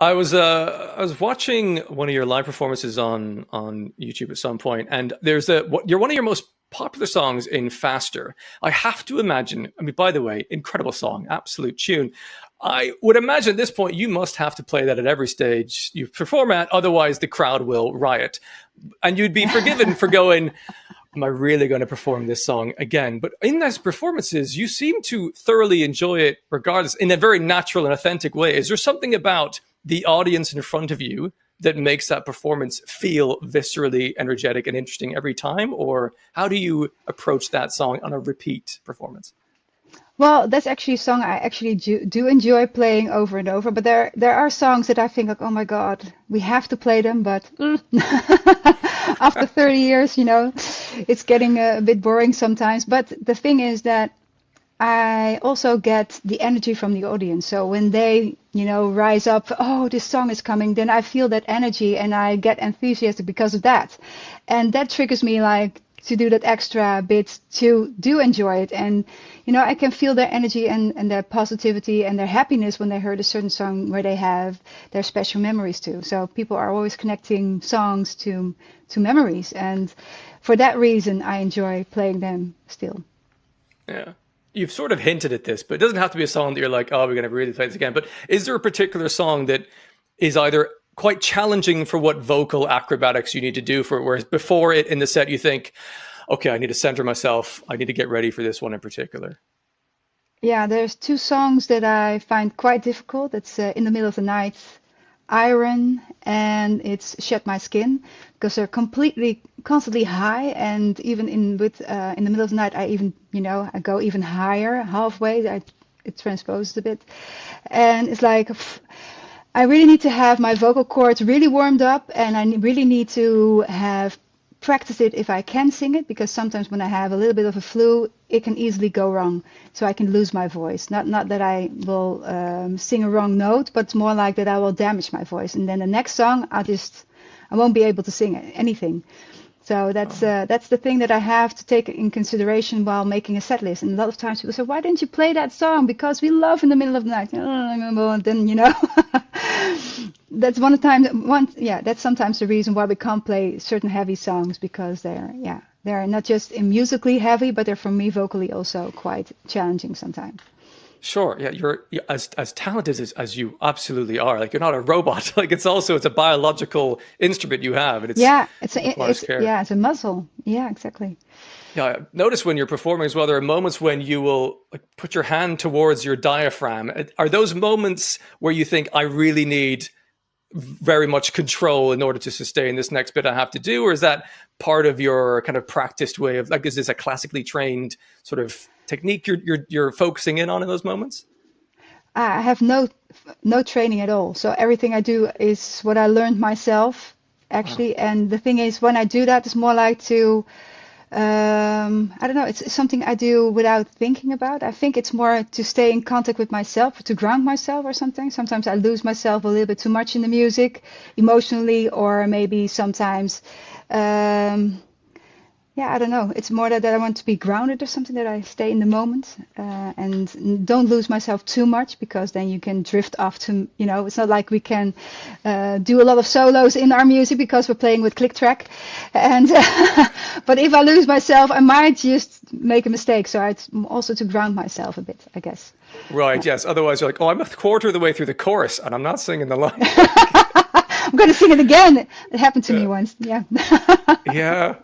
I was watching one of your live performances on YouTube at some point, and you're one of your most popular songs in Faster. I have to imagine. I mean, by the way, incredible song, absolute tune. I would imagine at this point you must have to play that at every stage you perform at, otherwise the crowd will riot, and you'd be forgiven for going, am I really going to perform this song again? But in those performances, you seem to thoroughly enjoy it regardless, in a very natural and authentic way. Is there something about the audience in front of you that makes that performance feel viscerally energetic and interesting every time? Or how do you approach that song on a repeat performance? Well, that's actually a song I actually do enjoy playing over and over. But there are songs that I think like, oh my God, we have to play them. But after 30 years, it's getting a bit boring sometimes. But the thing is that I also get the energy from the audience. So when they, rise up, oh, this song is coming, then I feel that energy and I get enthusiastic because of that. And that triggers me like to do that extra bit to do enjoy it. And, I can feel their energy and their positivity and their happiness when they heard a certain song where they have their special memories too. So people are always connecting songs to memories. And for that reason, I enjoy playing them still. Yeah. You've sort of hinted at this, but it doesn't have to be a song that you're like, oh, we're going to really play this again. But is there a particular song that is either quite challenging for what vocal acrobatics you need to do for it, whereas before it in the set you think, okay, I need to center myself, I need to get ready for this one in particular? Yeah, there's two songs that I find quite difficult. It's In the Middle of the Night, Iron, and it's Shed My Skin, because they're constantly high, and even in the middle of the night I even I go even higher halfway. It transposes a bit, and it's like I really need to have my vocal cords really warmed up, and I really need to have practiced it if I can sing it, because sometimes when I have a little bit of a flu, it can easily go wrong. So I can lose my voice. Not that I will sing a wrong note, but it's more like that I will damage my voice. And then the next song, I won't be able to sing anything. So that's the thing that I have to take in consideration while making a set list. And a lot of times people say, why didn't you play that song? Because we love In the Middle of the Night. And then, that's that's sometimes the reason why we can't play certain heavy songs, because they're not just musically heavy, but they're for me vocally also quite challenging sometimes. Sure. Yeah. You're as talented as you absolutely are. Like, you're not a robot. Like, it's a biological instrument you have. And it's a muscle. Yeah, exactly. Yeah. I notice when you're performing as well, there are moments when you will put your hand towards your diaphragm. Are those moments where you think, I really need very much control in order to sustain this next bit I have to do? Or is that part of your kind of practiced way of, like, is this a classically trained sort of technique you're focusing in on in those moments? I have no training at all. So everything I do is what I learned myself, actually. Wow. And the thing is, when I do that, it's more like to, I don't know, it's something I do without thinking about. I think it's more to stay in contact with myself, to ground myself or something. Sometimes I lose myself a little bit too much in the music, emotionally, or maybe sometimes, I don't know. It's more that I want to be grounded or something, that I stay in the moment and don't lose myself too much, because then you can drift off to, it's not like we can do a lot of solos in our music because we're playing with click track. And but if I lose myself, I might just make a mistake. So it's also to ground myself a bit, I guess. Right. Yes. Otherwise you're like, oh, I'm a quarter of the way through the chorus and I'm not singing the line. I'm going to sing it again. It happened to me once. Yeah. Yeah.